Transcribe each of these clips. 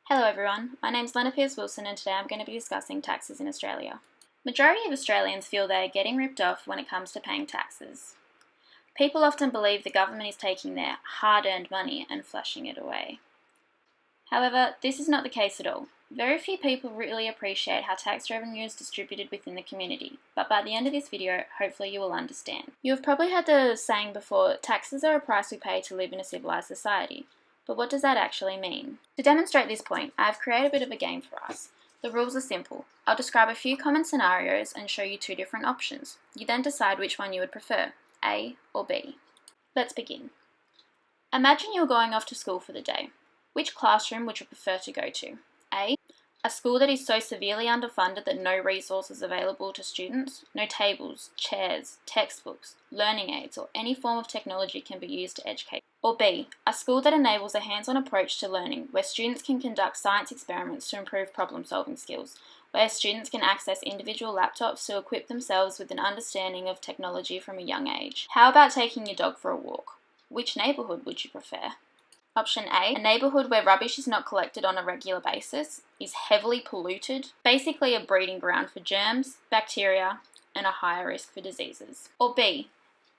Hello everyone, my name's Pearce-Wilson and today I'm going to be discussing taxes in Australia. Majority of Australians feel they are getting ripped off when it comes to paying taxes. People often believe the government is taking their hard-earned money and flushing it away. However, this is not the case at all. Very few people really appreciate how tax revenue is distributed within the community, but by the end of this video, hopefully you will understand. You have probably heard the saying before, taxes are a price we pay to live in a civilised society. But what does that actually mean? To demonstrate this point, I have created a bit of a game for us. The rules are simple. I'll describe a few common scenarios and show you two different options. You then decide which one you would prefer, A or B. Let's begin. Imagine you're going off to school for the day. Which classroom would you prefer to go to? A school that is so severely underfunded that no resources available to students, no tables, chairs, textbooks, learning aids, or any form of technology can be used to educate. Or B, a school that enables a hands-on approach to learning, where students can conduct science experiments to improve problem-solving skills, where students can access individual laptops to equip themselves with an understanding of technology from a young age. How about taking your dog for a walk? Which neighbourhood would you prefer? Option A, a neighbourhood where rubbish is not collected on a regular basis, is heavily polluted, basically a breeding ground for germs, bacteria, and a higher risk for diseases. Or B,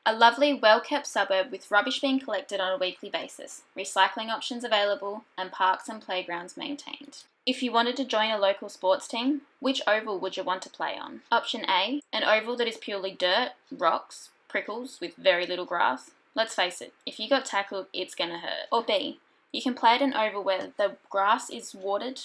a lovely, well-kept suburb with rubbish being collected on a weekly basis, recycling options available, and parks and playgrounds maintained. If you wanted to join a local sports team, which oval would you want to play on? Option A, an oval that is purely dirt, rocks, prickles with very little grass. Let's face it, if you got tackled, it's gonna hurt. Or B, you can play at an oval where the grass is watered,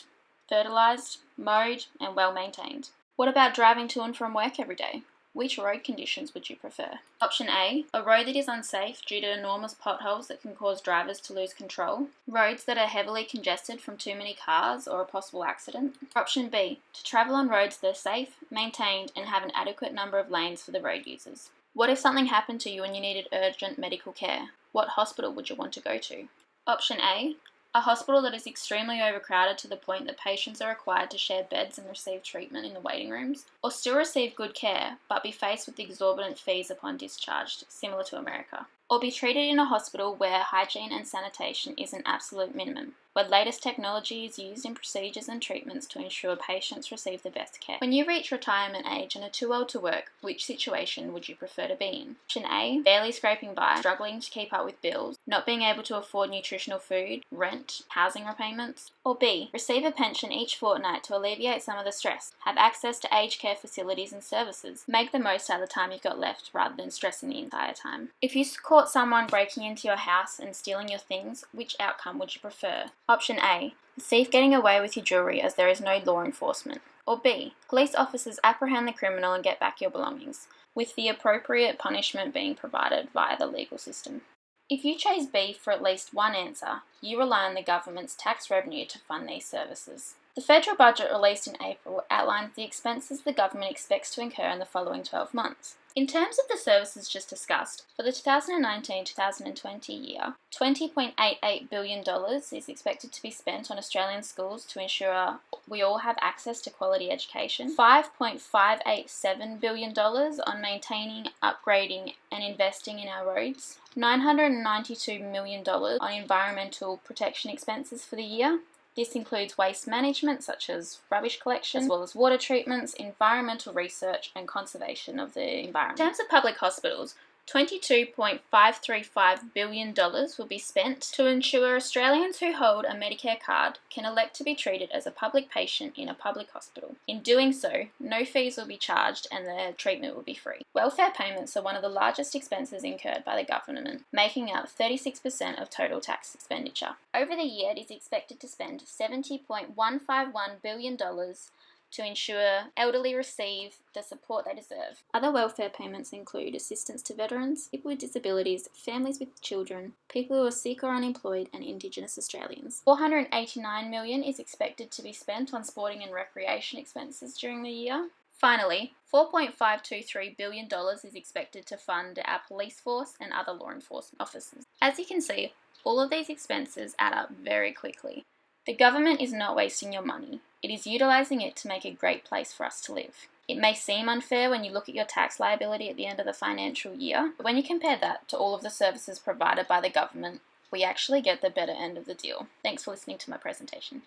fertilised, mowed, and well maintained. What about driving to and from work every day? Which road conditions would you prefer? Option A, a road that is unsafe due to enormous potholes that can cause drivers to lose control. Roads that are heavily congested from too many cars or a possible accident. Option B, to travel on roads that are safe, maintained, and have an adequate number of lanes for the road users. What if something happened to you and you needed urgent medical care? What hospital would you want to go to? Option A hospital that is extremely overcrowded to the point that patients are required to share beds and receive treatment in the waiting rooms, or still receive good care but be faced with exorbitant fees upon discharge, similar to America. Or be treated in a hospital where hygiene and sanitation is an absolute minimum, where latest technology is used in procedures and treatments to ensure patients receive the best care. When you reach retirement age and are too old to work, which situation would you prefer to be in? Option A, barely scraping by, struggling to keep up with bills, not being able to afford nutritional food, rent, housing repayments. Or B, receive a pension each fortnight to alleviate some of the stress, have access to aged care facilities and services, make the most out of the time you've got left rather than stressing the entire time. If you caught someone breaking into your house and stealing your things, which outcome would you prefer? Option A, the thief getting away with your jewellery as there is no law enforcement. Or B, police officers apprehend the criminal and get back your belongings, with the appropriate punishment being provided via the legal system. If you chose B for at least one answer, you rely on the government's tax revenue to fund these services. The federal budget released in April outlines the expenses the government expects to incur in the following 12 months. In terms of the services just discussed, for the 2019-2020 year, $20.88 billion is expected to be spent on Australian schools to ensure we all have access to quality education, $5.587 billion on maintaining, upgrading and investing in our roads, $992 million on environmental protection expenses for the year. This includes waste management such as rubbish collection, as well as water treatments, environmental research and conservation of the environment. In terms of public hospitals, $22.535 billion will be spent to ensure Australians who hold a Medicare card can elect to be treated as a public patient in a public hospital. In doing so, no fees will be charged and the treatment will be free. Welfare payments are one of the largest expenses incurred by the government, making up 36% of total tax expenditure. Over the year, it is expected to spend $70.151 billion to ensure elderly receive the support they deserve. Other welfare payments include assistance to veterans, people with disabilities, families with children, people who are sick or unemployed, and Indigenous Australians. $489 million is expected to be spent on sporting and recreation expenses during the year. Finally, $4.523 billion is expected to fund our police force and other law enforcement officers. As you can see, all of these expenses add up very quickly. The government is not wasting your money. It is utilising it to make a great place for us to live. It may seem unfair when you look at your tax liability at the end of the financial year, but when you compare that to all of the services provided by the government, we actually get the better end of the deal. Thanks for listening to my presentation.